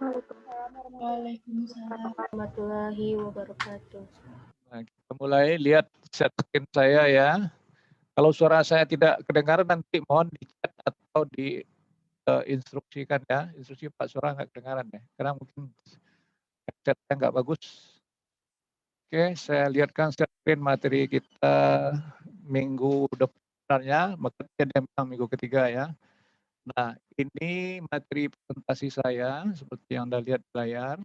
Waalaikumsalam warahmatullahi wabarakatuh. Nah, kita mulai lihat share screen saya ya. Kalau suara saya tidak kedengaran nanti mohon di chat atau di instruksikan ya. Instruksi Pak suara nggak kedengaran ya. Karena mungkin chatnya nggak bagus. Oke, saya lihatkan share screen materi kita minggu depannya, makanya memang minggu ketiga ya. Nah, ini materi presentasi saya seperti yang Anda lihat di layar,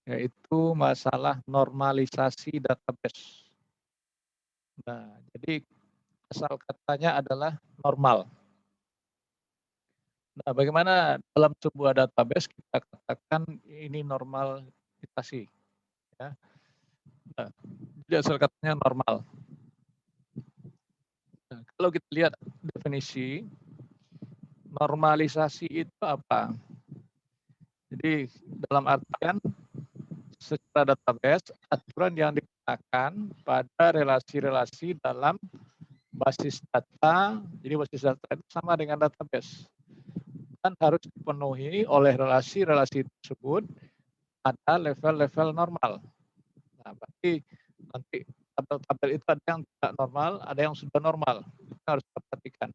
yaitu masalah normalisasi database. Nah, jadi asal katanya adalah normal. Nah, bagaimana dalam sebuah database kita katakan ini normalisasi, ya. Nah, jadi asal katanya normal. Nah, kalau kita lihat definisi normalisasi itu apa? Jadi dalam artian secara database aturan yang digunakan pada relasi-relasi dalam basis data. Jadi basis data itu sama dengan database dan harus dipenuhi oleh relasi-relasi tersebut ada level-level normal. Nah, berarti nanti tabel-tabel itu ada yang tidak normal, ada yang sudah normal. Kita harus perhatikan.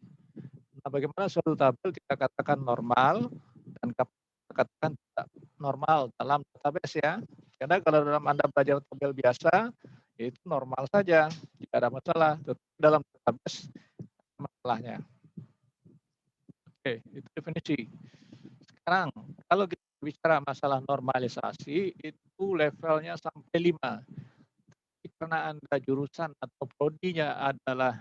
Nah, bagaimana suatu tabel kita katakan normal dan kita katakan tidak normal dalam database ya. Karena kalau dalam Anda belajar tabel biasa, itu normal saja, tidak ada masalah. Tetapi dalam database masalahnya. Oke, itu definisi. Sekarang, kalau kita bicara masalah normalisasi, itu levelnya sampai 5. Karena Anda jurusan atau prodinya adalah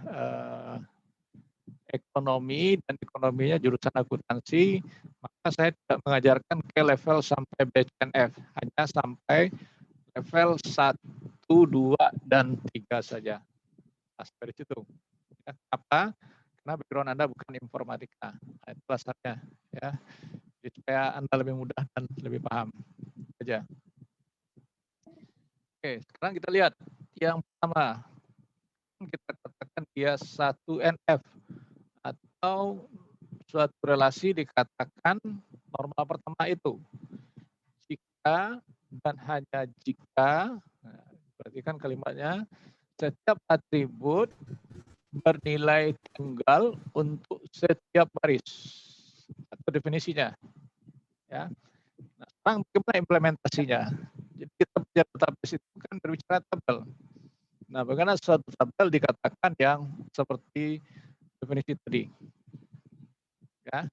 ekonomi dan ekonominya jurusan akuntansi, maka saya tidak mengajarkan ke level sampai BCNF, hanya sampai level 1, 2, dan 3 saja. Nah, dari situ. Ya, apa? Karena background Anda bukan informatika. Nah, itu alasannya. Ya. Jadi supaya Anda lebih mudah dan lebih paham. Saja. Oke, sekarang kita lihat yang pertama. Kita katakan dia 1NF atau suatu relasi dikatakan normal pertama itu jika dan hanya jika, nah, berarti kan kalimatnya setiap atribut bernilai tunggal untuk setiap baris atau definisinya ya. Nah, sekarang bagaimana implementasinya? Jadi kita belajar database itu kan berbicara tabel. Nah, bagaimana suatu tabel dikatakan yang seperti definisi tadi ya.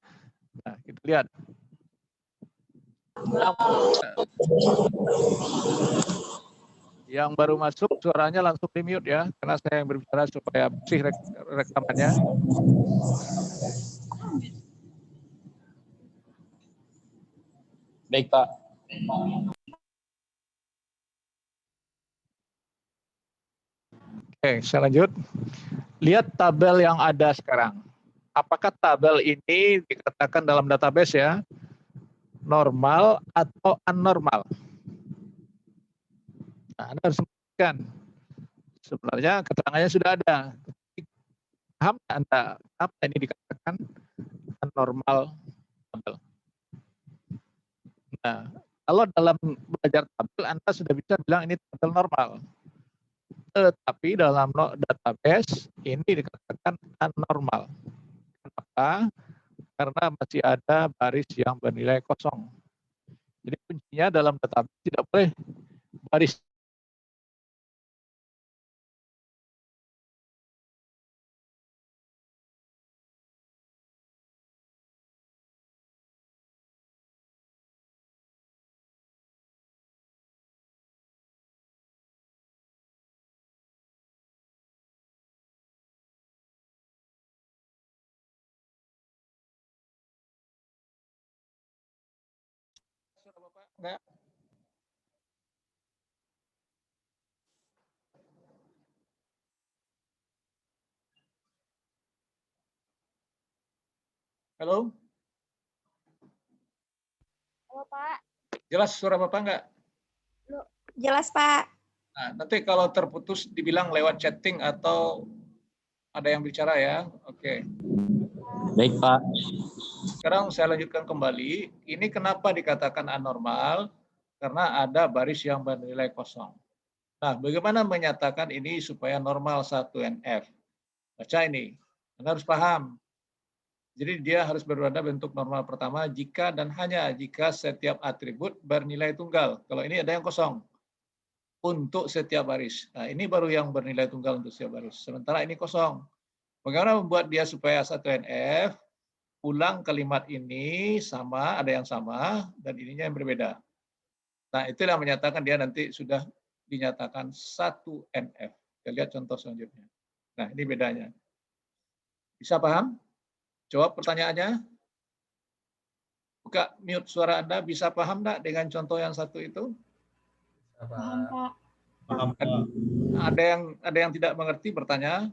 Nah, kita lihat yang baru masuk suaranya langsung di mute ya, karena saya yang berbicara supaya bersih rekamannya. Baik Pak. Oke, saya lanjut. Lihat tabel yang ada sekarang. Apakah tabel ini dikatakan dalam database ya normal atau abnormal? Nah, Anda harus memastikan. Sebenarnya keterangannya sudah ada. Paham Anda apa ini dikatakan abnormal tabel? Nah, kalau dalam belajar tabel Anda sudah bisa bilang ini tabel normal. Tetapi dalam database ini dikatakan abnormal. Kenapa? Karena masih ada baris yang bernilai kosong. Jadi kuncinya dalam database tidak boleh baris enggak. Halo? Halo Pak. Jelas suara Bapak enggak? Jelas Pak. Nah, nanti kalau terputus dibilang lewat chatting atau ada yang bicara ya. Oke. Baik, Pak. Sekarang saya lanjutkan kembali. Ini kenapa dikatakan anormal? Karena ada baris yang bernilai kosong. Nah, bagaimana menyatakan ini supaya normal 1NF? Baca ini. Anda harus paham. Jadi dia harus berada bentuk normal pertama jika dan hanya jika setiap atribut bernilai tunggal. Kalau ini ada yang kosong. Untuk setiap baris. Nah, ini baru yang bernilai tunggal untuk setiap baris. Sementara ini kosong. Bagaimana membuat dia supaya 1NF? Ulang kalimat ini sama, ada yang sama, dan ininya yang berbeda. Nah, itulah menyatakan dia nanti sudah dinyatakan 1NF. Kita lihat contoh selanjutnya. Nah, ini bedanya. Bisa paham? Jawab pertanyaannya. Buka mute suara Anda, bisa paham enggak dengan contoh yang satu itu? Paham, Pak. Paham, Pak. Ada yang tidak mengerti bertanya.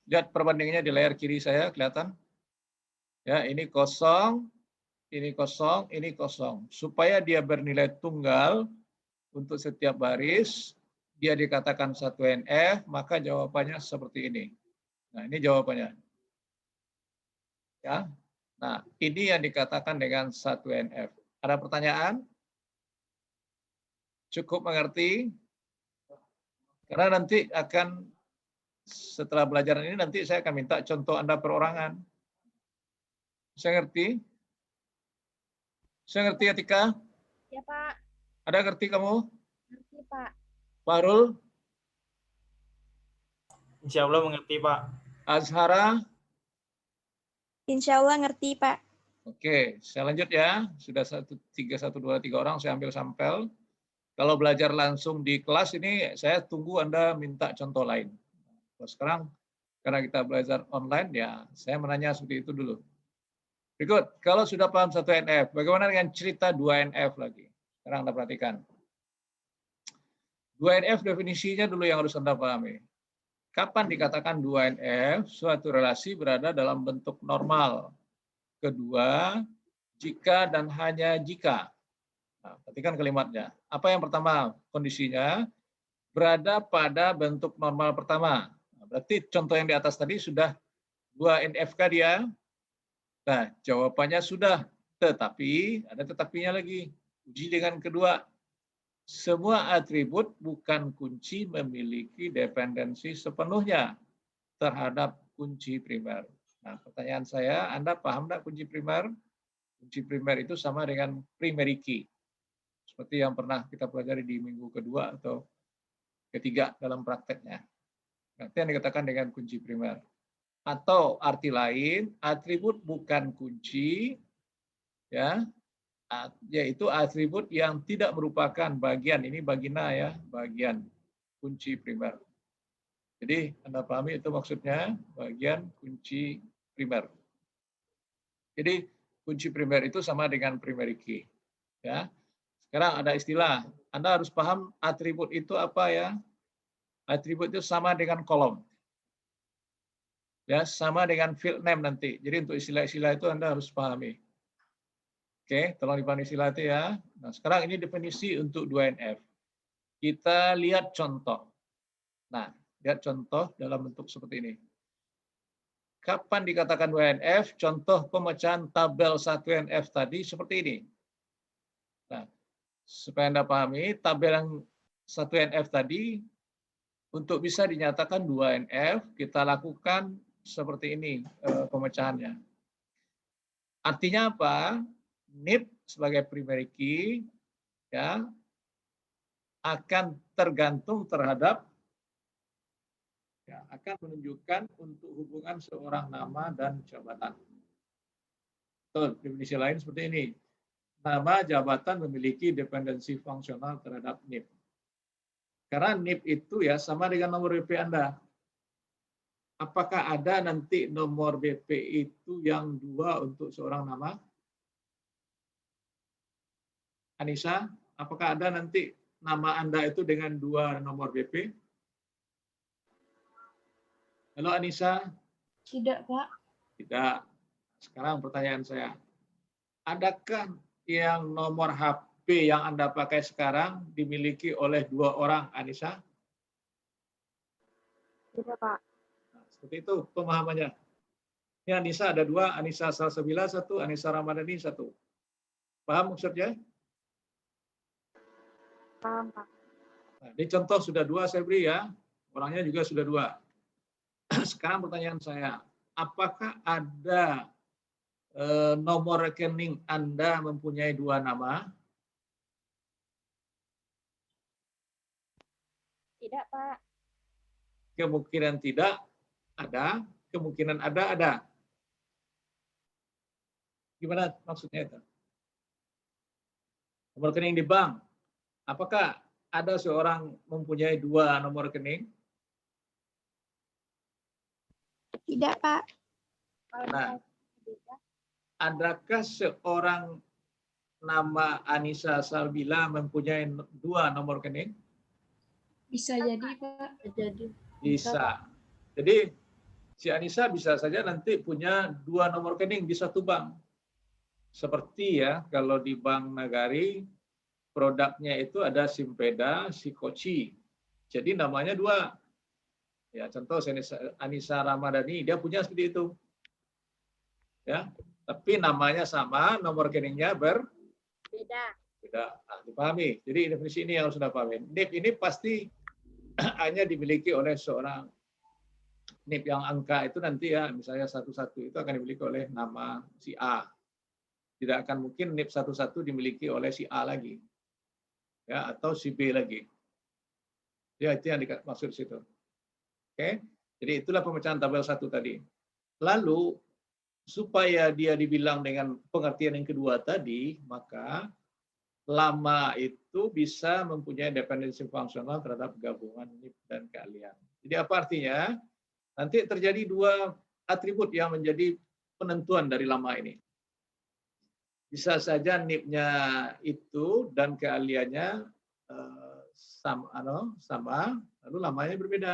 Lihat perbandingannya di layar kiri saya, kelihatan? Ya, ini kosong, ini kosong, ini kosong. Supaya dia bernilai tunggal untuk setiap baris, dia dikatakan 1NF, maka jawabannya seperti ini. Nah, ini jawabannya. Ya. Nah, ini yang dikatakan dengan 1NF. Ada pertanyaan? Cukup mengerti? Karena nanti akan, setelah belajar ini, nanti saya akan minta contoh Anda perorangan. Saya ngerti? Saya ngerti ya, Tika? Ya, Pak. Ada ngerti kamu? Ngerti, Pak. Farul? Insya Allah mengerti, Pak. Azhara? Insya Allah ngerti, Pak. Oke, saya lanjut ya. Sudah 1, 3 orang saya ambil sampel. Kalau belajar langsung di kelas ini, saya tunggu Anda minta contoh lain. Kalau sekarang, karena kita belajar online, ya saya menanya seperti itu dulu. Berikut, kalau sudah paham 1NF, bagaimana dengan cerita 2NF lagi? Sekarang Anda perhatikan. 2NF definisinya dulu yang harus Anda pahami. Kapan dikatakan 2NF? Suatu relasi berada dalam bentuk normal. Kedua, jika dan hanya jika. Nah, perhatikan kalimatnya. Apa yang pertama kondisinya? Berada pada bentuk normal pertama. Nah, berarti contoh yang di atas tadi sudah 2NF kah dia? Nah, jawabannya sudah. Tetapi, ada tetapinya lagi. Uji dengan kedua. Semua atribut bukan kunci memiliki dependensi sepenuhnya terhadap kunci primer. Nah, pertanyaan saya, Anda paham enggak kunci primer? Kunci primer itu sama dengan primary key. Seperti yang pernah kita pelajari di minggu kedua atau ketiga dalam prakteknya. Nah, itu yang dikatakan dengan kunci primer. Atau arti lain, atribut bukan kunci, ya, yaitu atribut yang tidak merupakan bagian, ini bagina ya, bagian kunci primer. Jadi Anda pahami itu maksudnya bagian kunci primer. Jadi kunci primer itu sama dengan primary key. Ya. Sekarang ada istilah, Anda harus paham atribut itu apa ya? Atribut itu sama dengan kolom. Ya, sama dengan field name nanti. Jadi untuk istilah-istilah itu Anda harus pahami. Oke, tolong dipahami istilah itu ya. Nah, sekarang ini definisi untuk 2NF. Kita lihat contoh. Nah, lihat contoh dalam bentuk seperti ini. Kapan dikatakan 2NF? Contoh pemecahan tabel 1NF tadi seperti ini. Nah, supaya Anda pahami, tabel yang 1NF tadi, untuk bisa dinyatakan 2NF, kita lakukan seperti ini pemecahannya. Artinya apa? NIP sebagai primary key ya akan tergantung terhadap ya, akan menunjukkan untuk hubungan seorang nama dan jabatan. Betul, definisi lain seperti ini. Nama jabatan memiliki dependensi fungsional terhadap NIP. Karena NIP itu ya sama dengan nomor BP Anda. Apakah ada nanti nomor BP itu yang 2 untuk seorang nama? Anissa, apakah ada nanti nama Anda itu dengan 2 nomor BP? Halo Anissa? Tidak, Pak. Tidak. Sekarang pertanyaan saya. Adakah yang nomor HP yang Anda pakai sekarang dimiliki oleh 2 orang, Anissa? Tidak, Pak. Nah, seperti itu pemahamannya. Ini Anissa ada 2, Anissa Salsabila 1, Anissa Ramadhani 1. Paham maksudnya? Paham, Pak. Nah, ini contoh sudah 2 saya beri ya. Orangnya juga sudah 2. Sekarang pertanyaan saya, apakah ada nomor rekening Anda mempunyai 2 nama? Tidak, Pak. Kemungkinan tidak ada, kemungkinan ada. Gimana maksudnya itu? Nomor rekening di bank. Apakah ada seorang mempunyai 2 nomor rekening? Tidak, Pak. Nah, adakah seorang nama Anissa Salbila mempunyai 2 nomor rekening? Bisa jadi, Pak. Jadi. Bisa. Jadi si Anissa bisa saja nanti punya 2 nomor rekening di satu bank. Seperti ya, kalau di Bank Nagari, produknya itu ada Simpeda, Sikoci. Jadi namanya 2. Ya, contoh Anissa Ramadhani, dia punya seperti itu. Ya, tapi namanya sama, nomor rekeningnya Beda. beda. Nah, dipahami. Jadi definisi ini yang sudah pahami. NIP ini pasti hanya dimiliki oleh seorang NIP yang angka itu nanti ya, misalnya 11 itu akan dimiliki oleh nama si A. Tidak akan mungkin NIP 11 dimiliki oleh si A lagi. Ya, atau si B lagi. Ya, itu yang dimaksud situ. Oke. Jadi itulah pemecahan tabel 1 tadi. Lalu supaya dia dibilang dengan pengertian yang kedua tadi, maka lama itu bisa mempunyai dependensi fungsional terhadap gabungan NIP dan keahlian. Jadi apa artinya? Nanti terjadi 2 atribut yang menjadi penentuan dari lama ini. Bisa saja NIP-nya itu dan keahliannya sama, lalu lamanya berbeda.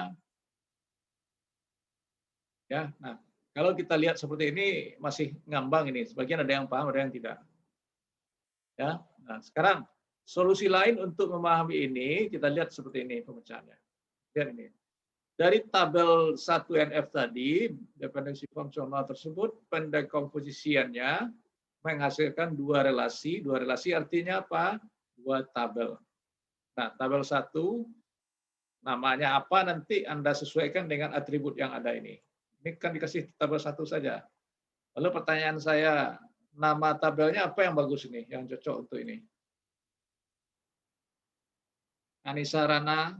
Ya, nah kalau kita lihat seperti ini masih ngambang ini. Sebagian ada yang paham, ada yang tidak. Ya, nah sekarang solusi lain untuk memahami ini kita lihat seperti ini pemecahannya. Lihat ini. Dari tabel 1NF tadi, dependensi fungsional tersebut pendekomposisiannya menghasilkan 2 relasi. 2 relasi artinya apa? 2 tabel. Nah, tabel 1 namanya apa nanti Anda sesuaikan dengan atribut yang ada ini. Ini kan dikasih tabel 1 saja. Lalu pertanyaan saya, nama tabelnya apa yang bagus ini, yang cocok untuk ini? Anissa Rana,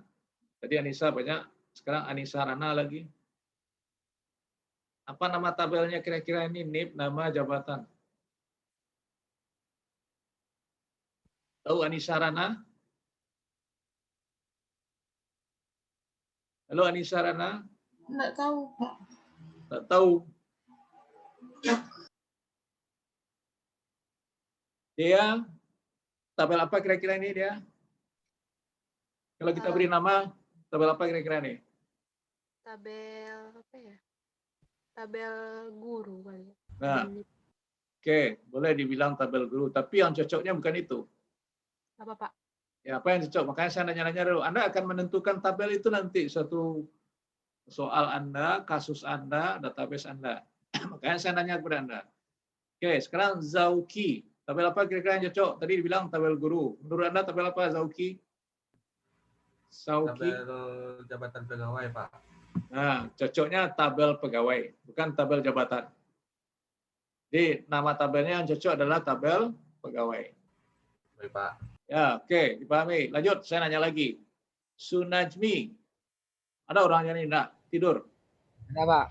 tadi Anissa banyak, sekarang Anissa Rana lagi. Apa nama tabelnya kira-kira ini? NIP, nama jabatan. Tahu Anissa Rana? Halo Anissa Rana? Nggak tahu, Pak. Tak tahu. Dia tabel apa kira-kira ini dia? Kalau kita beri nama, tabel apa kira-kira ini? Tabel apa ya? Tabel guru kali ya. Nah, oke, boleh dibilang tabel guru, tapi yang cocoknya bukan itu. Apa, Pak? Ya, apa yang cocok? Makanya saya nanya-nanya dulu. Anda akan menentukan tabel itu nanti suatu soal Anda, kasus Anda, database Anda. Makanya saya nanya kepada Anda. Oke, sekarang Zauki. Tabel apa kira-kira yang cocok? Tadi dibilang tabel guru. Menurut Anda tabel apa Zauki? Zauki. Tabel jabatan pegawai, Pak. Nah, cocoknya tabel pegawai, bukan tabel jabatan. Jadi nama tabelnya yang cocok adalah tabel pegawai. Baik, Pak. Ya, oke, dipahami. Lanjut, saya nanya lagi. Sunajmi. Ada orangnya ini enggak tidur? Ada, Pak.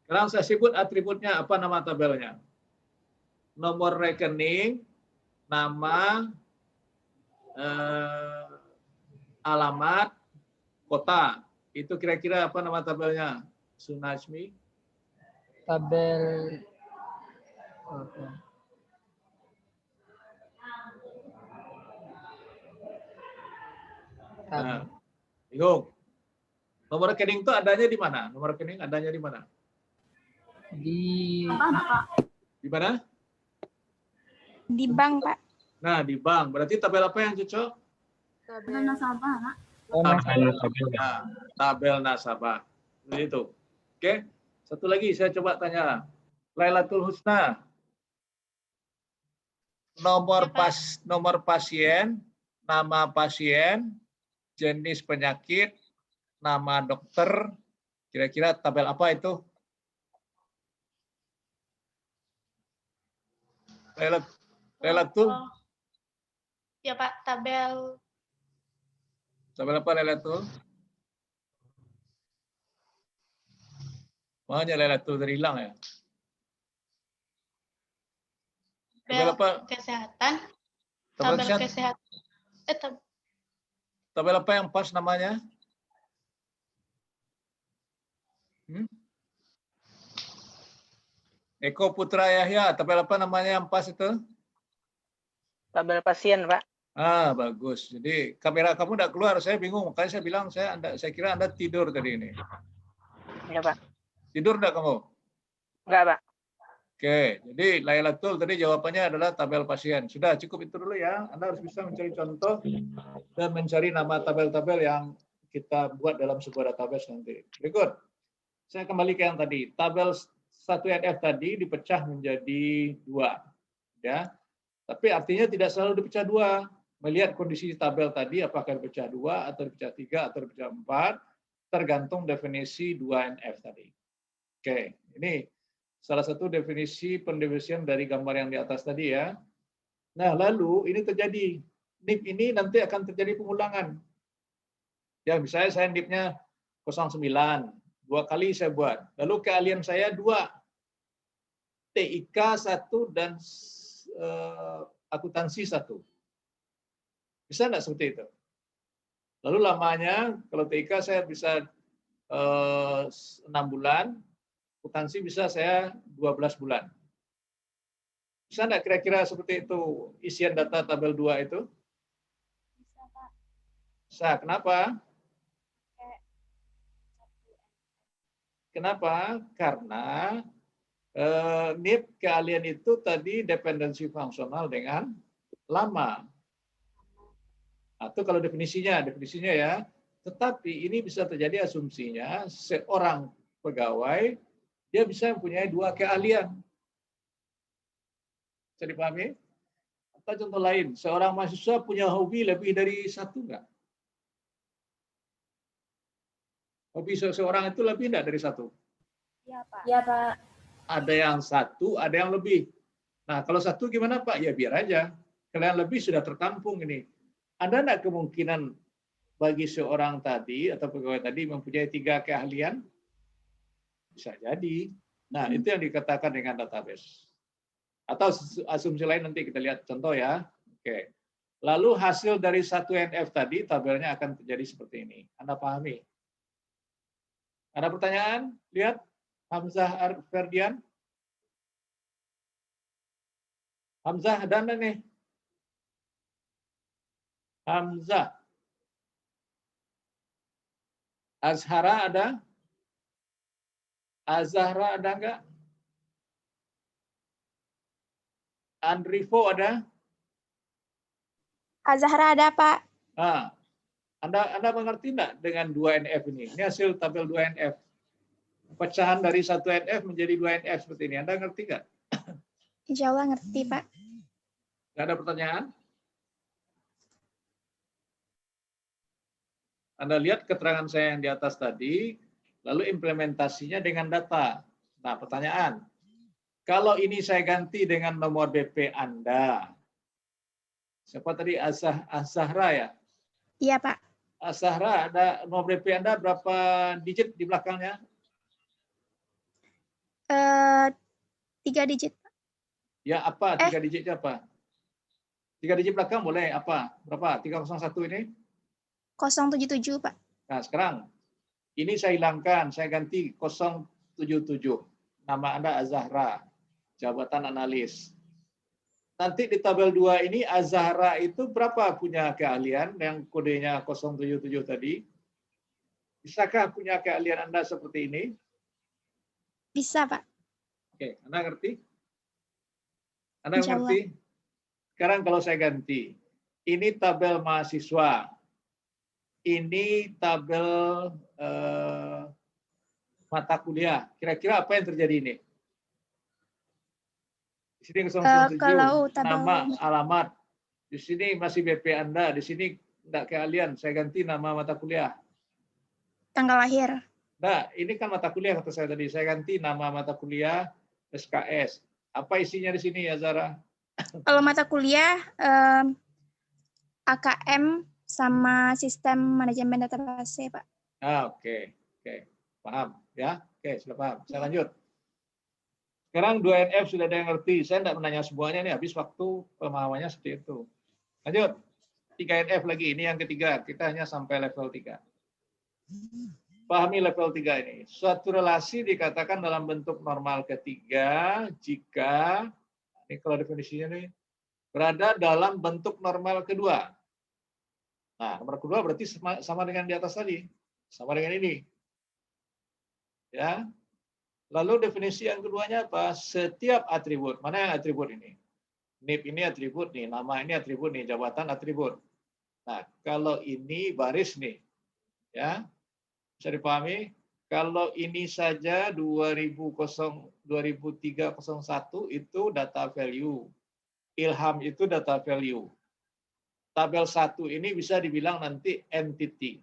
Sekarang saya sebut atributnya, apa nama tabelnya? Nomor rekening, nama, alamat, kota. Itu kira-kira apa nama tabelnya? Sunajmi. Tabel oke. Nah, bingung. Nomor rekening itu adanya di mana? Nomor rekening adanya di mana? Di Di mana? Di bank, Pak. Nah, di bank. Berarti tabel apa yang cocok? Tabel Tabel nasabah. Seperti itu. Oke. Satu lagi saya coba tanya. Lailatul Husna. Nomor pasien, nama pasien, jenis penyakit, nama dokter, kira-kira tabel apa itu? Lailatul? Ya Pak, tabel Tabel apa Lailatul? Makanya Lailatul terhilang ya? Tabel apa? kesehatan, Tabel tabel kesehatan. kesehatan. Tabel apa yang pas namanya? Eko Putra Yahya, tabel apa namanya yang pas itu? Tabel pasien, Pak. Ah, bagus. Jadi kamera kamu tidak keluar, saya bingung. Makanya saya bilang saya kira Anda tidur tadi ini. Ya, Pak. Tidur enggak kamu? Enggak, Pak. Oke, jadi Lailatul tadi jawabannya adalah tabel pasien. Sudah cukup itu dulu ya. Anda harus bisa mencari contoh dan mencari nama tabel-tabel yang kita buat dalam sebuah database nanti. Berikut, saya kembali ke yang tadi. Tabel 1NF tadi dipecah menjadi 2. Ya. Tapi artinya tidak selalu dipecah 2. Melihat kondisi tabel tadi apakah dipecah 2 atau dipecah 3 atau dipecah 4, tergantung definisi 2NF tadi. Oke, ini salah satu definisi pendefinisian dari gambar yang di atas tadi ya. Nah, lalu ini terjadi. NIP ini nanti akan terjadi pengulangan. Ya, misalnya saya NIP-nya 09, 2 kali saya buat. Lalu keahlian saya 2. TIK 1 dan akuntansi 1. Bisa enggak seperti itu? Lalu lamanya, kalau TIK saya bisa 6 bulan, akuntansi bisa saya 12 bulan. Bisa enggak kira-kira seperti itu isian data tabel 2 itu? Bisa, Pak. Bisa. Kenapa? Kayak Kenapa? Karena NIP keahlian itu tadi dependensi fungsional dengan lama. Atau kalau definisinya ya. Tetapi ini bisa terjadi asumsinya seorang pegawai dia bisa mempunyai 2 keahlian. Bisa dipahami? Atau contoh lain, seorang mahasiswa punya hobi lebih dari 1 enggak? Hobi seseorang itu lebih enggak dari 1? Iya, Pak. Ya Pak. Ada yang 1, ada yang lebih. Nah, kalau 1 gimana Pak? Ya biar aja. Kalau yang lebih sudah tertampung ini. Ada enggak kemungkinan bagi seorang tadi atau pegawai tadi mempunyai 3 keahlian? Bisa jadi. Nah, itu yang dikatakan dengan database. Atau asumsi lain nanti kita lihat contoh ya. Oke. Lalu hasil dari 1NF tadi tabelnya akan terjadi seperti ini. Anda pahami? Ada pertanyaan? Lihat. Hamzah Ferdian. Hamzah ada anda nih? Hamzah. Azhara ada? Azahra ada enggak? Andrivo ada? Azahra ada, Pak. Nah, Anda mengerti enggak dengan 2NF ini? Ini hasil tabel 2NF. Pecahan dari 1NF menjadi 2NF seperti ini. Anda ngerti enggak? Insya Allah ngerti, Pak. Enggak ada pertanyaan? Anda lihat keterangan saya yang di atas tadi, lalu implementasinya dengan data. Nah, pertanyaan. Kalau ini saya ganti dengan nomor BP Anda. Siapa tadi? Azahra ya? Iya, Pak. Azahra, ada nomor BP Anda berapa digit di belakangnya? 3 digit. Ya, apa? 3 digitnya apa? 3 digit belakang boleh apa? Berapa? 301 ini? 077, Pak. Nah, sekarang ini saya hilangkan, saya ganti 077. Nama Anda Azahra, jabatan analis. Nanti di tabel 2 ini Azahra itu berapa punya keahlian yang kodenya 077 tadi? Bisakah punya keahlian Anda seperti ini? Bisa, Pak. Oke, Anda ngerti? Anda Insya Allah. ngerti? Sekarang kalau saya ganti, ini tabel mahasiswa. Ini tabel mata kuliah. Kira-kira apa yang terjadi ini? Di sini 007, kalau tabel nama, alamat. Di sini masih BP Anda. Di sini tidak keahlian. Saya ganti nama mata kuliah. tanggal lahir. Nah, ini kan mata kuliah kata saya tadi. Saya ganti nama mata kuliah SKS. Apa isinya di sini ya, Zara? Kalau mata kuliah AKM sama sistem manajemen database, Pak. Oke. Paham ya? Oke, sudah paham. Saya lanjut. Sekarang 2NF sudah ada yang ngerti. Saya tidak menanya semuanya nih, habis waktu pemahamannya seperti itu. Lanjut. 3NF lagi, ini yang ketiga. Kita hanya sampai level 3. Pahami level 3 ini. Suatu relasi dikatakan dalam bentuk normal ketiga jika, ini kalau definisinya nih, berada dalam bentuk normal kedua. Nah, nomor kedua berarti sama dengan di atas tadi. Sama dengan ini. Ya. Lalu definisi yang keduanya apa? Setiap atribut. Mana yang atribut ini? NIP ini atribut nih, nama ini atribut nih, jabatan atribut. Nah, kalau ini baris nih. Ya. Bisa dipahami? Kalau ini saja 200301 itu data value. Ilham itu data value. Tabel 1 ini bisa dibilang nanti entity.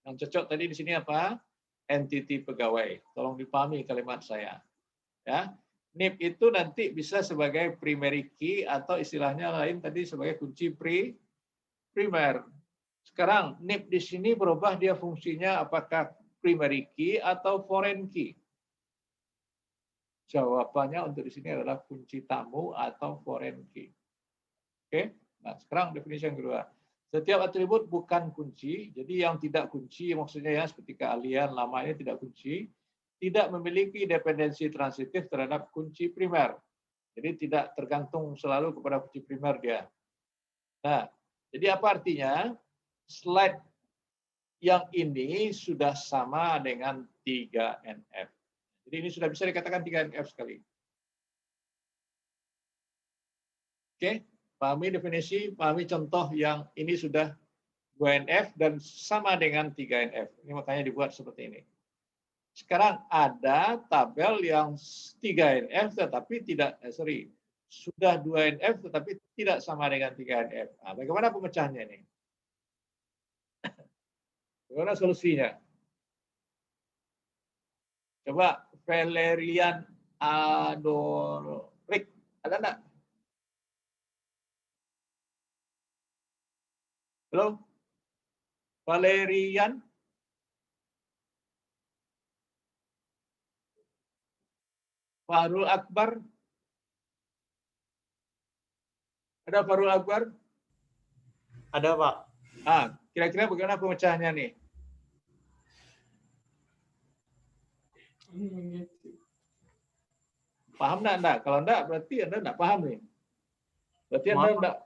Yang cocok tadi di sini apa? Entity pegawai. Tolong dipahami kalimat saya. Ya. NIP itu nanti bisa sebagai primary key atau istilahnya lain tadi sebagai kunci primer. Sekarang NIP di sini berubah dia fungsinya apakah primary key atau foreign key. Jawabannya untuk di sini adalah kunci tamu atau foreign key. Oke. Nah, sekarang definisi yang kedua. Setiap atribut bukan kunci, jadi yang tidak kunci maksudnya ya seperti keahlian, lama ini tidak kunci, tidak memiliki dependensi transitif terhadap kunci primer. Jadi tidak tergantung selalu kepada kunci primer dia. Nah, jadi apa artinya? Slide yang ini sudah sama dengan 3NF. Jadi ini sudah bisa dikatakan 3NF sekali. Oke, pahami definisi, pahami contoh yang ini sudah 2NF dan sama dengan 3NF. Ini makanya dibuat seperti ini. Sekarang ada tabel yang 3NF tetapi tidak, sudah 2NF tetapi tidak sama dengan 3NF. Nah, bagaimana pemecahannya ini? Bagaimana solusinya? Coba Valerian Adorik. Ada enggak? Halo? Valerian? Farul Akbar? Ada Farul Akbar? Ada, Pak. Kira-kira bagaimana pemecahannya nih? Paham enggak? Kalau enggak, berarti Anda enggak paham nih. Berarti Anda enggak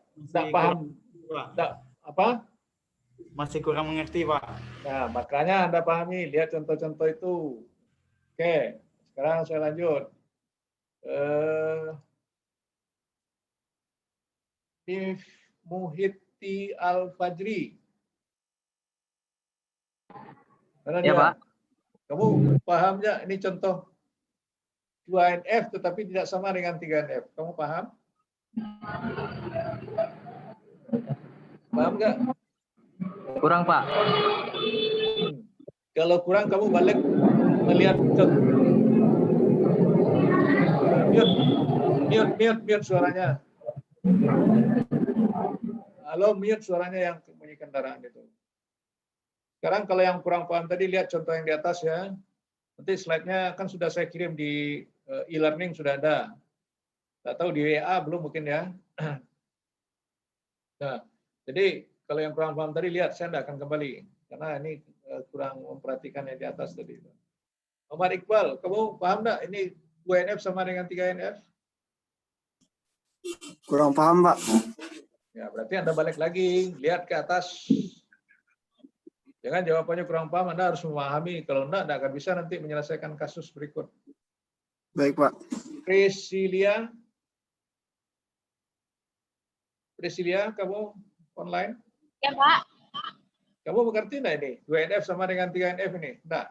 paham. Enggak, apa? Masih kurang mengerti, Pak. Nah, makanya Anda pahami. Lihat contoh-contoh itu. Oke, sekarang saya lanjut. Muhyiddin Al-Fajri. Mana Ya, dia? Pak. Kamu paham nggak? Ini contoh 2NF tetapi tidak sama dengan 3NF. Kamu paham? Paham nggak? Kurang, Pak. Kalau kurang kamu balik melihat mute suaranya. Halo, mute suaranya yang bunyi kendaraan itu. Sekarang kalau yang kurang paham tadi lihat contoh yang di atas ya. Nanti slide-nya kan sudah saya kirim di e-learning sudah ada. Tidak tahu di WA belum mungkin ya. Nah, jadi kalau yang kurang paham tadi lihat saya tidak akan kembali karena ini kurang memperhatikan yang di atas tadi. Omar Iqbal, kamu paham enggak ini 2NF sama dengan 3NF? Kurang paham, Pak. Ya, berarti Anda balik lagi, lihat ke atas. Jangan jawabannya kurang paham, Anda harus memahami. Kalau enggak akan bisa nanti menyelesaikan kasus berikut. Baik, Pak. Priscilia, kamu online? Ya, Pak. Kamu mengerti enggak ini? 2NF sama dengan 3NF ini? Enggak.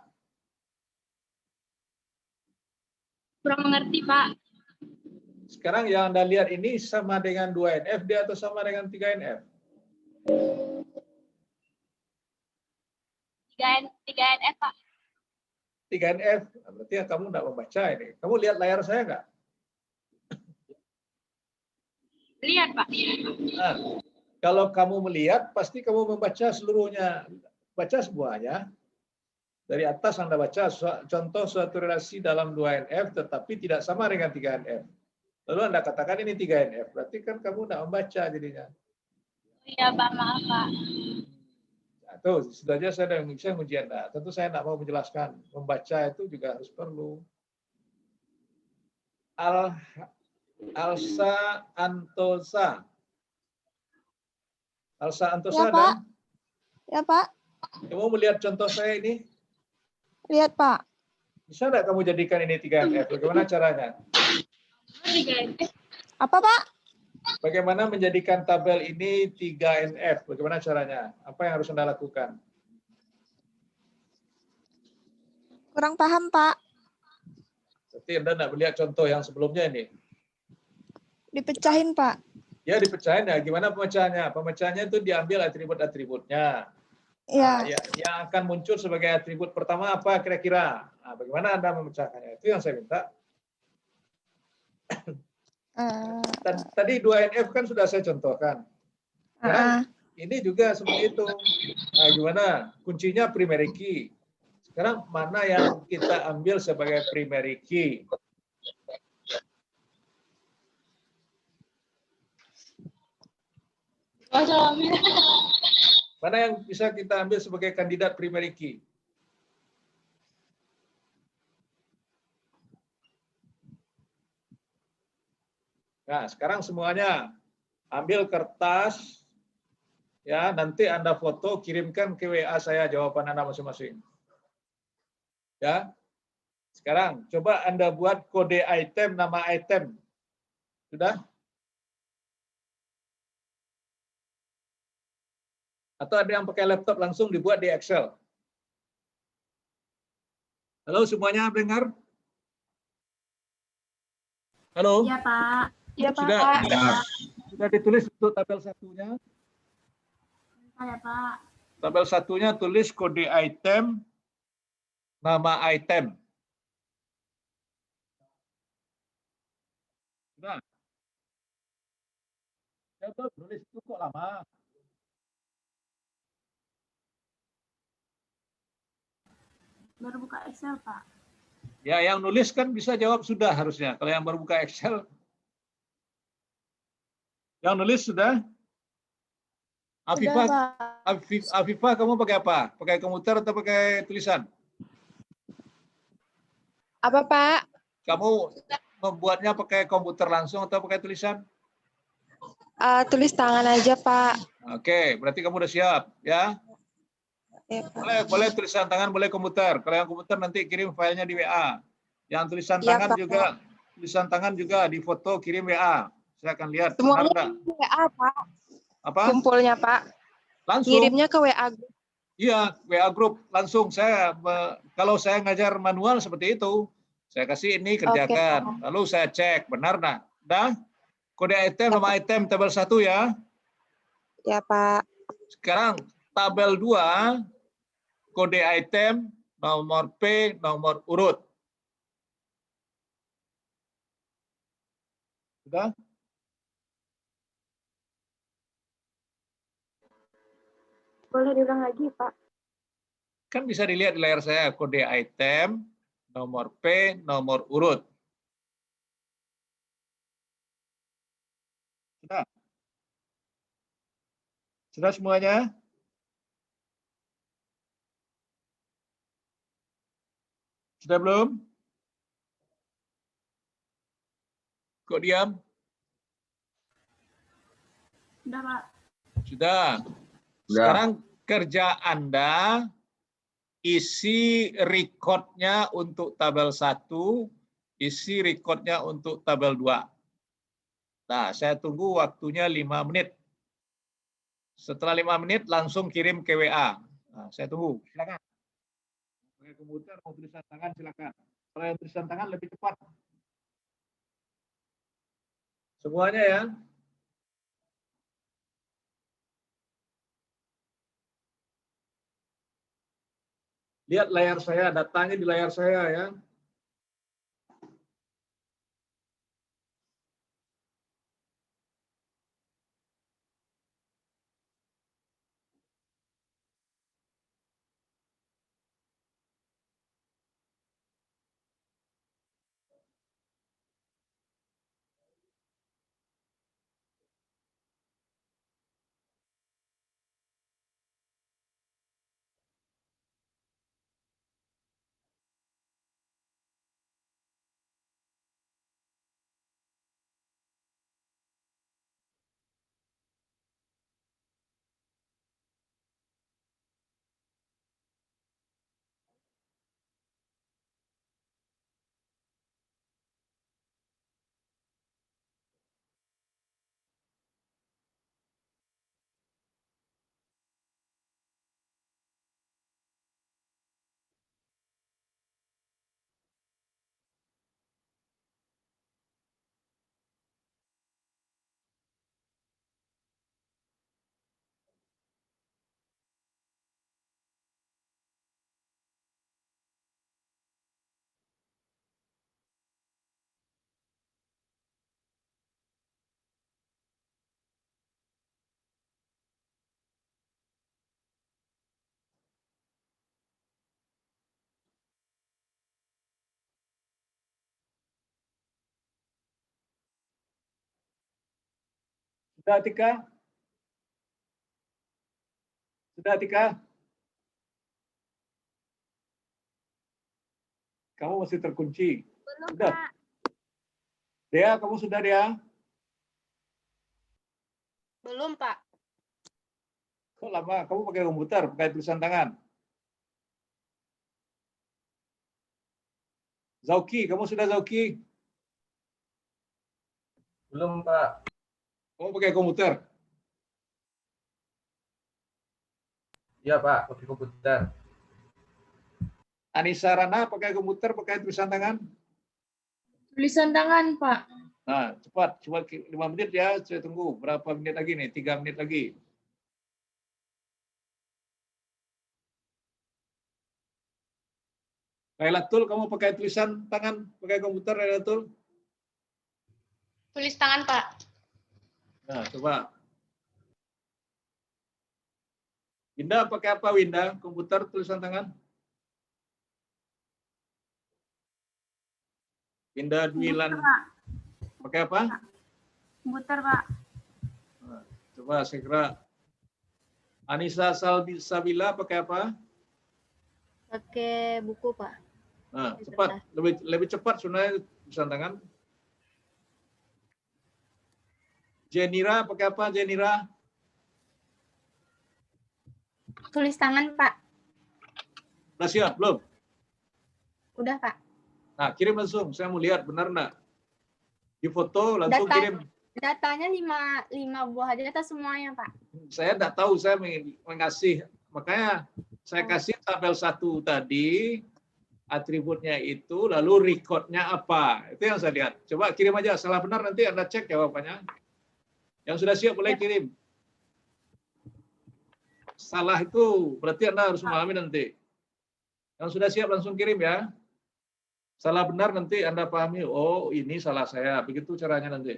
Kurang mengerti, Pak. Sekarang yang Anda lihat ini sama dengan 2NF dia atau sama dengan 3NF? 3NF, Pak. 3NF, berarti ya kamu tidak membaca ini. Kamu lihat layar saya nggak? Lihat, Pak. Nah, kalau kamu melihat, pasti kamu membaca seluruhnya. Baca semuanya. Dari atas Anda baca contoh suatu relasi dalam 2NF tetapi tidak sama dengan 3NF. Lalu Anda katakan ini 3NF, berarti kan kamu tidak membaca jadinya. Iya, Pak. Maaf, Pak. Nah, tuh, sudah aja saya bisa menguji Anda. Tentu saya tidak mau menjelaskan. Membaca itu juga harus perlu. Alsa Antosa. Alsa Antosa Ya, Pak. ada? Ya, Pak. Kamu melihat contoh saya ini? Lihat, Pak. Bisa nggak kamu jadikan ini 3NF? Bagaimana caranya? 3NF. Apa, Pak? Bagaimana menjadikan tabel ini 3NF? Bagaimana caranya? Apa yang harus Anda lakukan? Kurang paham, Pak. Berarti Anda tidak melihat contoh yang sebelumnya ini. Dipecahin, Pak. Ya, dipecahin ya. Gimana pemecahannya? Pemecahannya itu diambil atribut-atributnya. Ya. Yang akan muncul sebagai atribut pertama apa kira-kira? Nah, bagaimana Anda memecahkannya? Itu yang saya minta. Tadi 2NF kan sudah saya contohkan. Sekarang ini juga seperti itu. Nah, gimana? Kuncinya primary key. Sekarang mana yang kita ambil sebagai primary key? Mana yang bisa kita ambil sebagai kandidat primary key? Nah, sekarang semuanya ambil kertas, ya nanti Anda foto, kirimkan ke WA saya jawaban Anda masing-masing. Ya, sekarang coba Anda buat kode item, nama item. Sudah? Atau ada yang pakai laptop langsung dibuat di Excel? Halo semuanya, dengar? Halo? Iya, Pak. Ya, Pak. Sudah ditulis untuk tabel satunya? Iya, Pak. Tabel satunya tulis kode item, nama item. Sudah? Ya, belum tulis itu kok lama. Baru buka Excel, Pak. Ya, yang nulis kan bisa jawab sudah harusnya. Kalau yang baru buka Excel. Yang nulis sudah? Afifah, kamu pakai apa? Pakai komputer atau pakai tulisan? Apa, Pak? Kamu membuatnya pakai komputer langsung atau pakai tulisan? Tulis tangan aja, Pak. Oke, berarti kamu udah siap, ya? Boleh tulisan tangan, boleh komputer. Kalau yang komputer nanti kirim filenya di WA. Yang tulisan tangan juga, tulisan tangan juga di foto kirim WA. Saya akan lihat. Semuanya WA, Pak. Apa? Kumpulnya, Pak. Langsung. Ngirimnya ke WA group. Iya, WA group langsung. Kalau saya ngajar manual seperti itu, saya kasih ini kerjakan. Lalu saya cek benar nah. Dah? Kode item nama item tabel 1 ya. Ya, Pak. Sekarang tabel 2 kode item, nomor P, nomor urut. Sudah? Boleh diulang lagi, Pak? Kan bisa dilihat di layar saya, kode item, nomor P, nomor urut. Sudah? Sudah semuanya? Sudah belum? Kok diam? Sudah, Pak. Sudah. Sekarang kerja Anda isi recordnya untuk tabel 1, isi recordnya untuk tabel 2. Nah, saya tunggu waktunya 5 menit. Setelah 5 menit langsung kirim ke WA. Nah, saya tunggu. Silakan. Pakai komputer mau tulisan tangan silakan. Kalau yang tulisan tangan lebih cepat. Semuanya ya. Lihat layar saya, datanya di layar saya ya. Sudah Tika? Sudah Tika? Kamu masih terkunci. Belum, Sudah. Pak. Dea, kamu sudah Dea? Belum, Pak. Kok lama? Kamu pakai komputer, pakai tulisan tangan. Zauki, kamu sudah Zauki? Belum, Pak. Kamu pakai komputer? Iya, Pak. Pakai komputer. Anissa Rana pakai komputer, pakai tulisan tangan? Tulisan tangan, Pak. Nah, cepat. Cuma 5 menit ya, saya tunggu. Berapa menit lagi nih? 3 menit lagi. Lailatul, kamu pakai tulisan tangan, pakai komputer, Lailatul? Tulis tangan, Pak. Nah, coba. Winda pakai apa, Winda? Komputer, tulisan tangan? Winda Dwilan. Komputer, Pak. Pakai apa? Komputer, Pak. Nah, coba segera. Anissa Sabila pakai apa? Pakai buku, Pak. Nah, cepat. Lebih cepat sebenarnya tulisan tangan. Jenira pakai apa, Jenira? Tulis tangan, Pak. Udah siap, belum? Udah, Pak. Nah, kirim langsung. Saya mau lihat, benar nggak? Di foto, langsung kirim. Datanya 5 buah aja atau semuanya, Pak? Saya nggak tahu, saya mengasih. Makanya saya kasih tabel 1 tadi, atributnya itu, lalu recordnya apa. Itu yang saya lihat. Coba kirim aja. Salah benar nanti Anda cek jawabannya. Yang sudah siap boleh kirim. Salah itu berarti Anda harus memahami nanti. Yang sudah siap langsung kirim ya. Salah benar nanti Anda pahami, oh ini salah saya. Begitu caranya nanti.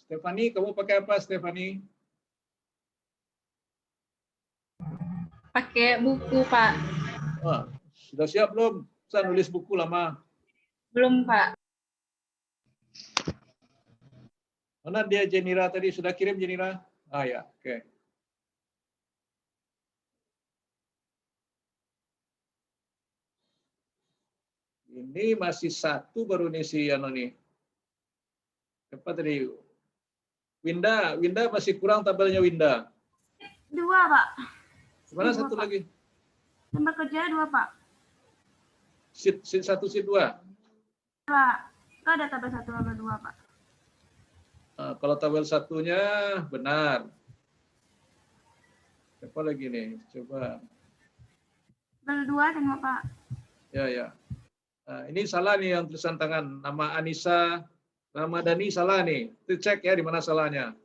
Stefani, kamu pakai apa, Stefani? Pakai buku, Pak. Wah, sudah siap belum? Saya nulis buku lama. Belum, Pak. Mana dia Jenira tadi? Sudah kirim Jenira? Ah ya, oke. Ini masih 1 baru nih si Ano nih. Apa tadi? Winda masih kurang tabelnya Winda. 2, Pak. Mana 2, satu Pak. lagi? Tempat kerja 2, Pak. Sheet 1, sheet 2. Pak. Itu ada tabel 1, tabel 2, Pak. Nah, kalau tabel 1-nya benar. Siapa lagi nih? Coba. Tabel 2 tengok Pak. Ya. Nah, ini salah nih yang tulisan tangan. Nama Anissa Ramadhani salah nih. Itu cek ya di mana salahnya.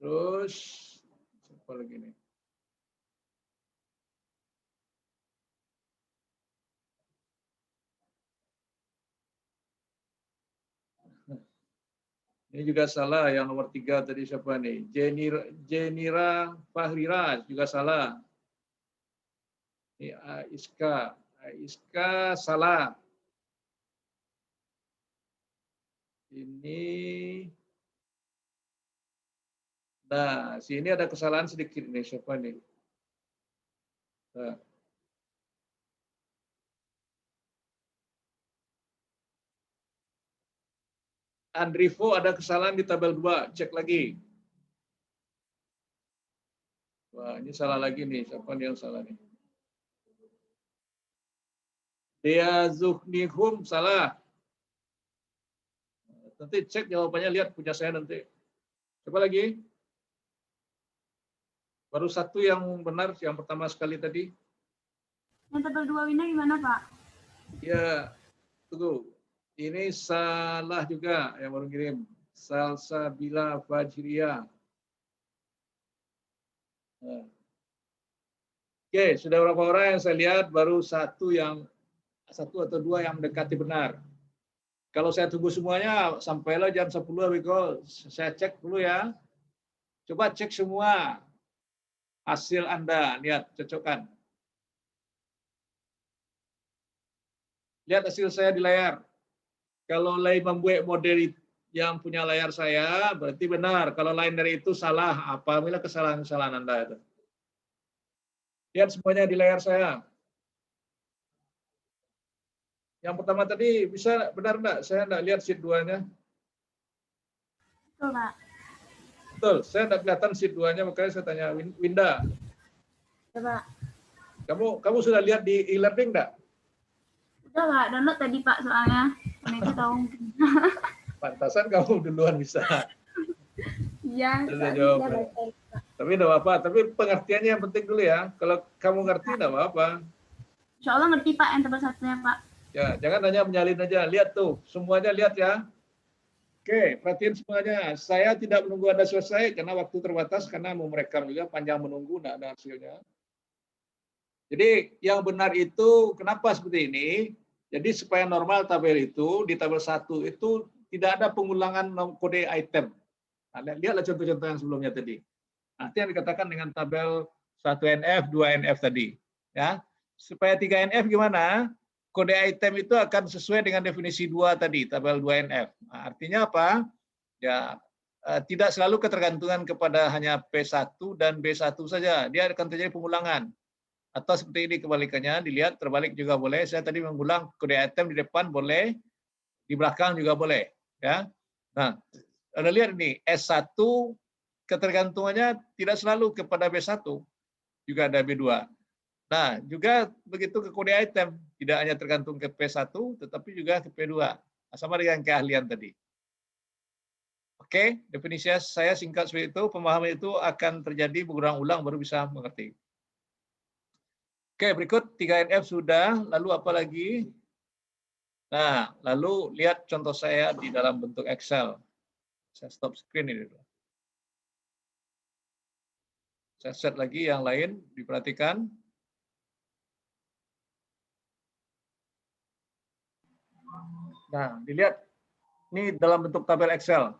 Terus siapa lagi nih? Ini juga salah yang nomor 3 tadi siapa nih? Jenira Fahrira juga salah. Ini Aiska salah. Ini, nah sini ada kesalahan sedikit nih siapa nih? Nah. Andrivo ada kesalahan di tabel 2, cek lagi. Wah, ini salah lagi nih. Siapa nih yang salah nih? Dea Zuhnihum salah. Nanti cek jawabannya, lihat punya saya nanti. Coba lagi. Baru satu yang benar, yang pertama sekali tadi. Yang tabel 2 Winda gimana Pak? Ya, tunggu. Ini salah juga yang baru kirim. Salsabila Fajriya. Nah. Oke, sudah berapa orang yang saya lihat? Baru satu atau dua yang mendekati benar. Kalau saya tunggu semuanya, sampailah jam 10, Biko. Saya cek dulu ya. Coba cek semua hasil Anda. Lihat, cocokkan. Lihat hasil saya di layar. Kalau lain membuat model yang punya layar saya, berarti benar. Kalau lain dari itu salah. Apabila kesalahan-kesalahan Anda itu. Lihat semuanya di layar saya. Yang pertama tadi bisa benar enggak? Saya enggak lihat sheet 2-nya. Betul Pak. Betul, saya enggak kelihatan sheet 2-nya, makanya saya tanya Winda. Ya Pak. Kamu sudah lihat di e-learning enggak? Udah Pak, download tadi Pak soalnya. Karena itu tahu mungkin. Pantasan kamu duluan bisa. Iya. Sudah jawab. Tapi enggak apa-apa, tapi pengertiannya yang penting dulu ya. Kalau kamu ngerti enggak apa-apa. Insya Allah ngerti Pak yang tabel 1-nya Pak. Ya, jangan hanya menyalin aja. Lihat tuh, semuanya lihat ya. Oke, perhatiin semuanya. Saya tidak menunggu Anda selesai karena waktu terbatas, karena mau merekam juga panjang menunggu, enggak ada hasilnya. Jadi yang benar itu kenapa seperti ini? Jadi supaya normal tabel itu, di tabel 1 itu tidak ada pengulangan kode item. Nah, lihatlah contoh-contoh yang sebelumnya tadi. Nanti yang dikatakan dengan tabel 1NF, 2NF tadi. Ya, supaya 3NF gimana? Kode item itu akan sesuai dengan definisi 2 tadi, tabel 2NF. Nah, artinya apa? Ya, tidak selalu ketergantungan kepada hanya P1 dan B1 saja. Dia akan terjadi pengulangan. Atau seperti ini kebalikannya, dilihat terbalik juga boleh. Saya tadi mengulang kode item di depan boleh, di belakang juga boleh. Ya. Nah, Anda lihat ini, S1 ketergantungannya tidak selalu kepada B1, juga ada B2. Nah, juga begitu ke kode item, tidak hanya tergantung ke P1, tetapi juga ke P2. Sama dengan keahlian tadi. Oke, definisi saya singkat seperti itu, pemahaman itu akan terjadi berulang-ulang baru bisa mengerti. Oke, berikut 3NF sudah, lalu apa lagi? Nah, lalu lihat contoh saya di dalam bentuk Excel. Saya stop screen ini dulu. Saya set lagi yang lain, diperhatikan. Nah, dilihat ini dalam bentuk tabel Excel.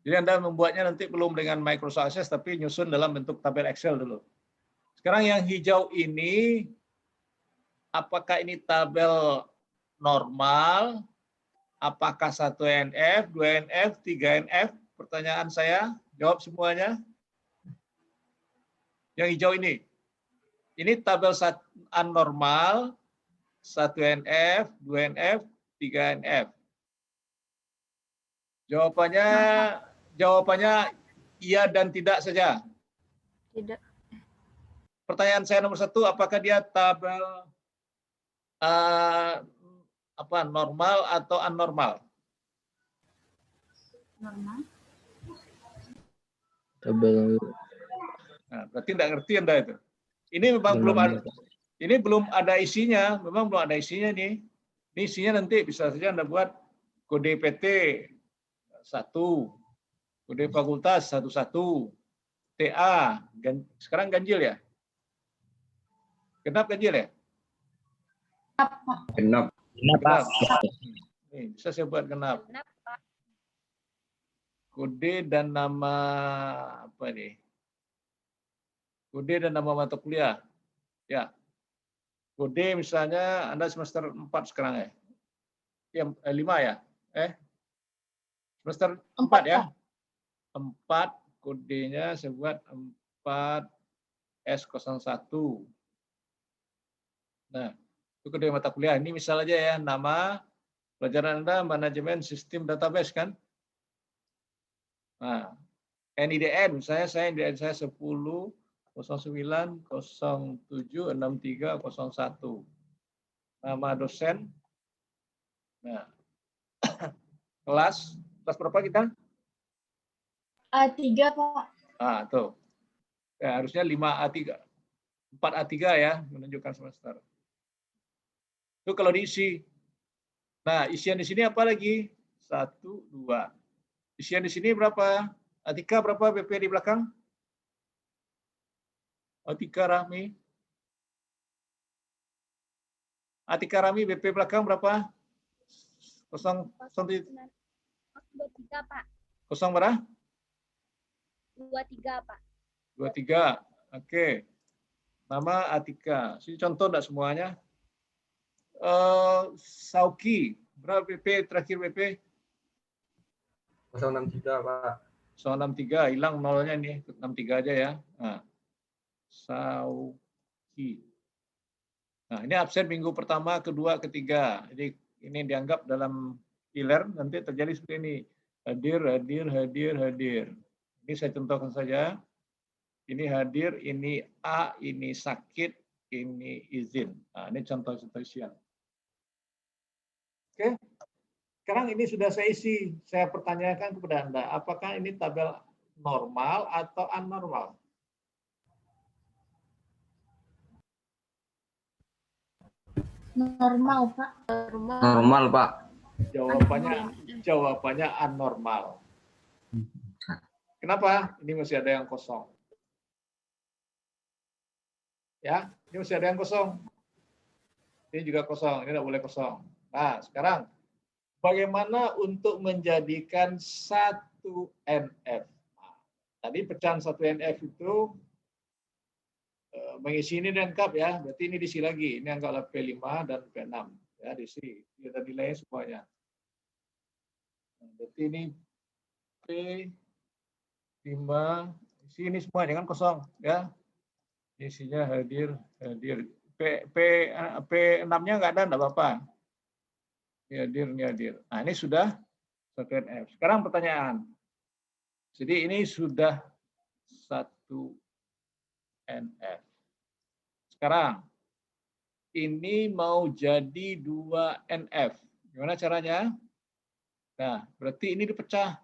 Jadi Anda membuatnya nanti belum dengan Microsoft Access, tapi nyusun dalam bentuk tabel Excel dulu. Sekarang yang hijau ini, apakah ini tabel normal? Apakah 1NF, 2NF, 3NF? Pertanyaan saya, jawab semuanya. Yang hijau ini. Ini tabel normal, 1NF, 2NF, 3NF. Jawabannya iya dan tidak saja. Tidak. Pertanyaan saya nomor 1, apakah dia tabel normal atau anormal? Normal. tabel Nah, berarti tidak ngerti Anda itu. Ini memang belum ada. Ini belum ada isinya, memang belum ada isinya nih. Ini isinya nanti bisa saja Anda buat kode PT 1, kode fakultas 11, TA, sekarang ganjil ya? Genap ganjil ya? genap. Genap. Nih, bisa saya buat genap. Kode dan nama apa nih? Kode dan nama mata kuliah. Ya. Kode misalnya Anda semester 4 sekarang ya? Ya 5 ya? Semester 4 ya? 4 kodenya saya buat 4S01. Nah, itu kode mata kuliah. Ini misal aja ya, nama pelajaran Anda manajemen sistem database kan? Nah, NIDN, saya NIDN saya 10 09 07 63 01. Nama dosen. Nah, kelas berapa kita? A3 Pak. Ah, tuh. Ya, harusnya 5A3. 4A3 ya, menunjukkan semester. Itu kalau diisi. Nah, isian di sini apa lagi? 1, 2. Isian di sini berapa? Atika berapa BP di belakang? Atika Rahmi. Atika Rahmi BP belakang berapa? 23 Pak. Kosong berapa? 23 Pak. 23. Oke. Nama Atika. Sini contoh enggak semuanya? Sauki. Berapa BP terakhir BP? 063 Pak. 063. Hilang nolnya nih. 63 aja ya. Nah. Sauki. Nah, ini absen minggu pertama, kedua, ketiga. Jadi ini dianggap dalam e-learn nanti terjadi seperti ini. Hadir, hadir, hadir, hadir. Ini saya contohkan saja. Ini hadir, ini A, ini sakit, ini izin. Nah, ini contoh-contoh isian. Oke. Sekarang ini sudah saya isi. Saya pertanyakan kepada Anda, apakah ini tabel normal atau anormal? Normal Pak. Normal, Pak. Jawabannya anormal. Kenapa? Ini masih ada yang kosong. Ya, ini masih ada yang kosong. Ini juga kosong, ini tidak boleh kosong. Nah, sekarang bagaimana untuk menjadikan 1 NF? Nah, tadi pecahan 1 NF itu mengisi ini lengkap ya, berarti ini diisi lagi. Ini anggaplah P5 dan P6 ya, diisi. Kita nilai semuanya. Nah, berarti ini P5, isi ini semua jangan kosong ya. Isinya hadir, hadir. P6-nya nggak ada, enggak apa-apa. Hadir, ini hadir. Nah, ini sudah 1 NF. Sekarang pertanyaan. Jadi ini sudah 1 NF. Sekarang, ini mau jadi 2 NF. Gimana caranya? Nah, berarti ini dipecah.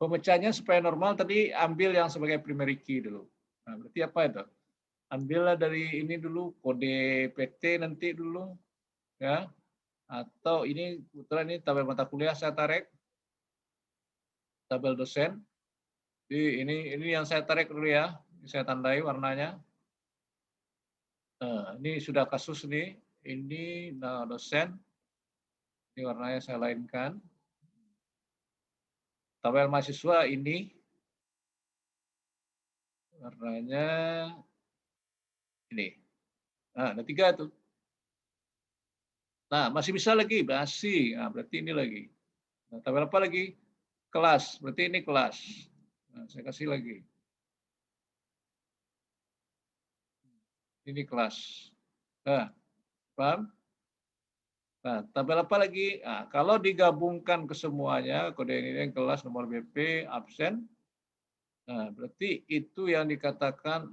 Pemecahnya supaya normal tadi ambil yang sebagai primary key dulu. Nah, berarti apa itu? Ambillah dari ini dulu, kode PT nanti dulu. Ya. Atau ini, kebetulan ini tabel mata kuliah saya tarik. Tabel dosen. Jadi ini yang saya tarik dulu ya. Ini saya tandai warnanya. Nah, ini sudah kasus nih. Ini nah, dosen. Ini warnanya saya lainkan. Tabel mahasiswa ini warnanya ini. Nah, ada 3 tuh. Nah, masih bisa lagi, masih. Nah, berarti ini lagi. Nah, tabel apa lagi? Kelas. Berarti ini kelas. Nah, saya kasih lagi. Ini kelas. Nah, paham? Nah, tabel apa lagi? Nah, kalau digabungkan ke semuanya, kode ini kelas, nomor BP, absen. Nah, berarti itu yang dikatakan.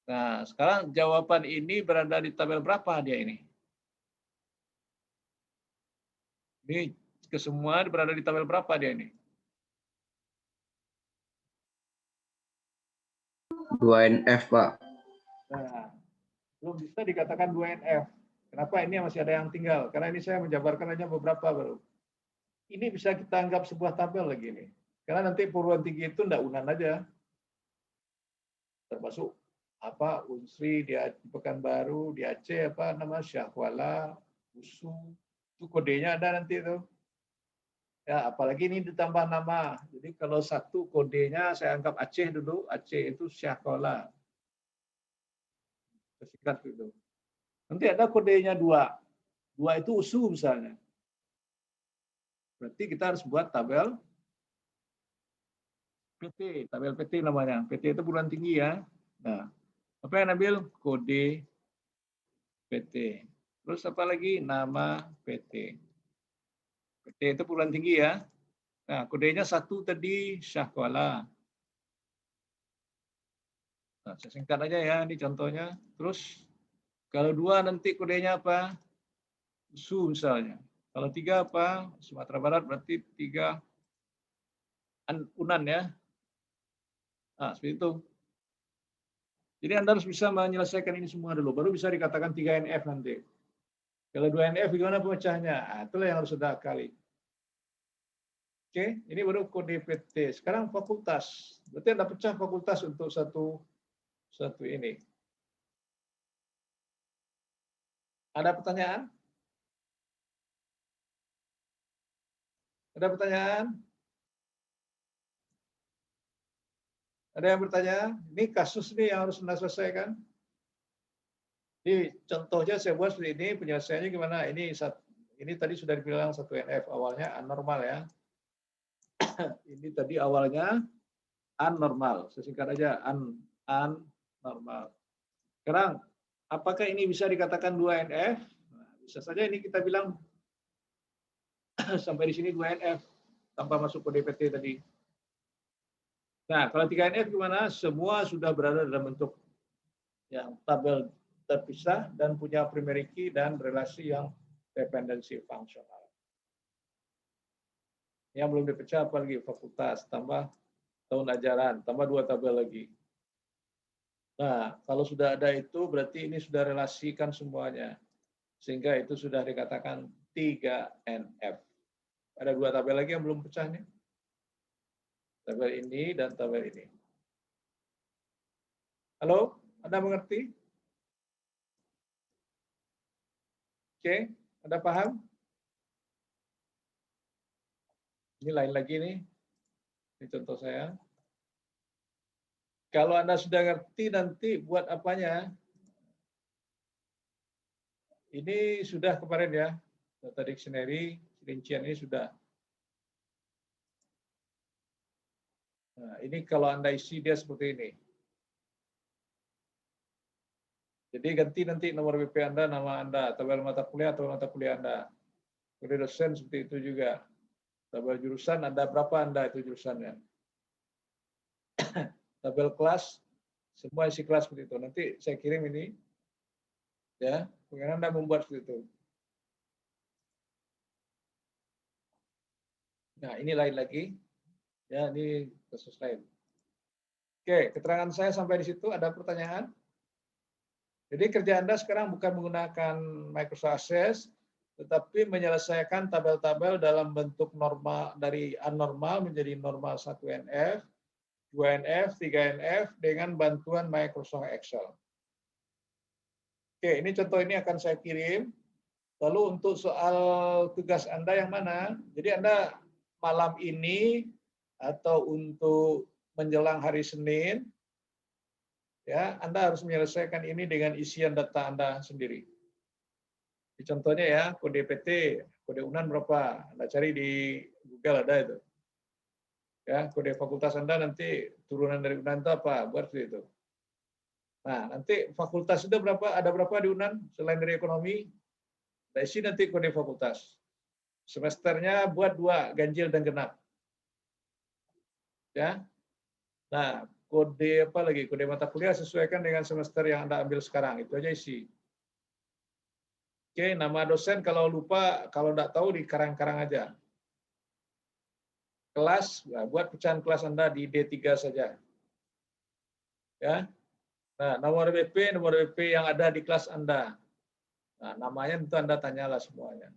Nah, sekarang jawaban ini berada di tabel berapa dia ini? Ini ke semua berada di tabel berapa dia ini? 2NF, Pak. Nah, belum bisa dikatakan 2NF. Kenapa ini masih ada yang tinggal? Karena ini saya menjabarkan hanya beberapa baru. Ini bisa kita anggap sebuah tabel lagi nih. Karena nanti perguruan tinggi itu enggak unan aja. Termasuk apa Unsri di Pekanbaru, di Aceh apa nama Syahwala, USU, itu kodenya ada nanti itu. Ya, apalagi ini ditambah nama. Jadi kalau satu kodenya saya anggap Aceh dulu, Aceh itu Syahwala. Singkat itu. Nanti ada kodenya 2. 2 itu USU misalnya. Berarti kita harus buat tabel PT, tabel PT namanya. PT itu perguruan tinggi ya. Nah, apa yang ambil? Kode PT. Terus apa lagi? Nama PT. PT itu perguruan tinggi ya. Nah, kodenya 1 tadi Syahwala. Nah, saya singkat aja ya, ini contohnya. Terus kalau 2 nanti kodenya apa? USU misalnya. Kalau 3 apa? Sumatera Barat berarti 3 Unan ya. Nah, seperti itu. Jadi Anda harus bisa menyelesaikan ini semua dulu, baru bisa dikatakan 3NF nanti. Kalau 2NF gimana pemecahnya? Nah, itulah yang harus Anda akali. Oke, ini baru kode PT. Sekarang fakultas. Berarti Anda pecah fakultas untuk satu ini. Ada pertanyaan? Ada pertanyaan? Ada yang bertanya? Ini kasus nih yang harus Anda selesaikan. Ini contohnya saya buat seperti ini, penyelesaiannya gimana? Ini tadi sudah dibilang 1NF, awalnya anormal ya. Ini tadi awalnya anormal. Saya singkat aja, anormal. Sekarang, apakah ini bisa dikatakan 2NF? Nah, bisa saja ini kita bilang sampai di sini 2NF tanpa masuk kode PT tadi. Nah, kalau 3NF gimana? Semua sudah berada dalam bentuk yang tabel terpisah dan punya primary key dan relasi yang dependensi fungsional. Yang belum dipecah apalagi fakultas, tambah tahun ajaran, tambah 2 tabel lagi. Nah, kalau sudah ada itu berarti ini sudah relasikan semuanya. Sehingga itu sudah dikatakan 3NF. Ada 2 tabel lagi yang belum pecah nih. Tabel ini dan tabel ini. Halo, Anda mengerti? Oke, Anda paham? Ini lain lagi nih. Ini contoh saya. Kalau Anda sudah ngerti nanti buat apanya? Ini sudah kemarin ya, data dictionary, rincian ini sudah. Nah, ini kalau Anda isi dia seperti ini. Jadi ganti nanti nomor BP Anda, nama Anda, tabel mata kuliah atau mata kuliah Anda. Kode dosen seperti itu juga. Tabel jurusan ada berapa Anda itu jurusannya. Tabel kelas, semua isi kelas seperti itu. Nanti saya kirim ini. Ya, bagaimana Anda membuat seperti itu. Nah, ini lain lagi. Ya, ini kasus lain. Oke, keterangan saya sampai di situ. Ada pertanyaan? Jadi kerja Anda sekarang bukan menggunakan Microsoft Access, tetapi menyelesaikan tabel-tabel dalam bentuk normal dari anormal menjadi normal 1NF, 2NF, 3NF dengan bantuan Microsoft Excel. Oke, ini contoh ini akan saya kirim. Lalu untuk soal tugas Anda yang mana? Jadi Anda malam ini atau untuk menjelang hari Senin, ya Anda harus menyelesaikan ini dengan isian data Anda sendiri. Contohnya ya, kode PT, kode UNAN berapa? Anda cari di Google ada itu. Ya, kode fakultas Anda nanti turunan dari UNAN itu apa? Buat seperti itu. Nah, nanti fakultas itu berapa? Ada berapa di UNAN selain dari ekonomi? Nah, isi nanti kode fakultas. Semesternya buat 2, ganjil dan genap. Ya. Nah, kode apa lagi? Kode mata kuliah sesuaikan dengan semester yang Anda ambil sekarang. Itu aja isi. Oke, nama dosen kalau lupa, kalau enggak tahu di karang-karang aja. Kelas, buat pecahan kelas Anda di D3 saja. Ya. Nah, nomor BP yang ada di kelas Anda. Nah, namanya itu Anda tanyalah semuanya.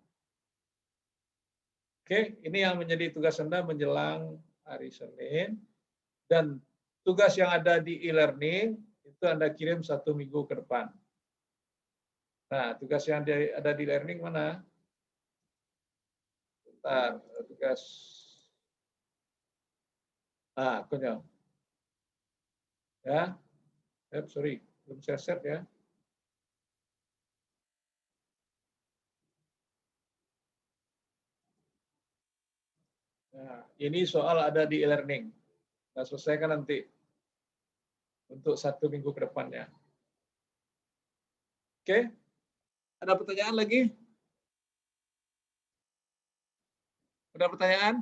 Oke, ini yang menjadi tugas Anda menjelang hari Senin. Dan tugas yang ada di e-learning itu Anda kirim 1 minggu ke depan. Nah, tugas yang ada di e-learning mana? Bentar, tugas. Nah, konyol. Ya, sorry, belum saya set ya. Nah, ini soal ada di e-learning. Nah, selesaikan nanti untuk 1 minggu ke depannya. Oke, ada pertanyaan lagi? Ada pertanyaan?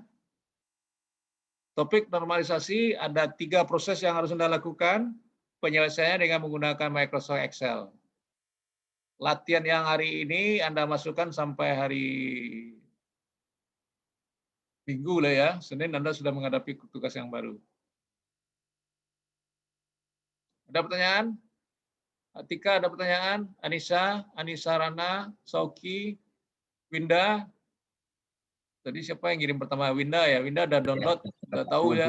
Topik normalisasi ada 3 proses yang harus Anda lakukan. Penyelesaiannya dengan menggunakan Microsoft Excel. Latihan yang hari ini Anda masukkan sampai hari Minggu lah ya. Senin Anda sudah menghadapi tugas yang baru. Ada pertanyaan? Atika ada pertanyaan? Anissa, Rana, Sauki, Winda. Tadi siapa yang kirim pertama? Winda ya. Winda udah download, udah tahu ya.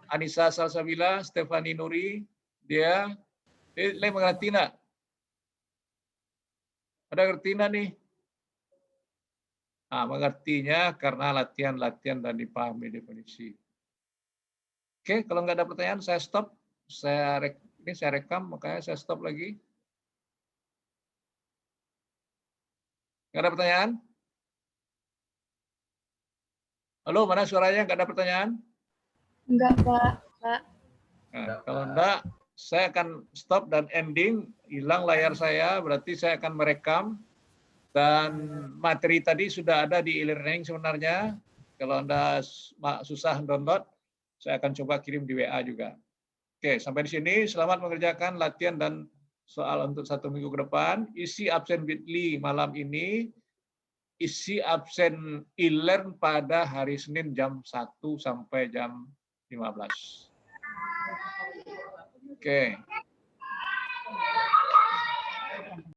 Anissa Salsabila, Stefani Nuri, dia mengerti nggak? Ada ngerti nggak nih? Nah, mengertinya karena latihan-latihan dan dipahami definisi. Oke, kalau nggak ada pertanyaan, saya stop. Ini saya rekam, makanya saya stop lagi. Nggak ada pertanyaan? Halo, mana suaranya? Nggak ada pertanyaan? Enggak, Pak. Nah, kalau enggak, saya akan stop dan ending. Hilang layar saya, berarti saya akan merekam. Dan materi tadi sudah ada di e-learning sebenarnya. Kalau Anda susah download, saya akan coba kirim di WA juga. Oke, sampai di sini. Selamat mengerjakan latihan dan soal untuk 1 minggu ke depan. Isi absen Bitly malam ini. Isi absen e-learn pada hari Senin jam 1 sampai jam 15. Oke.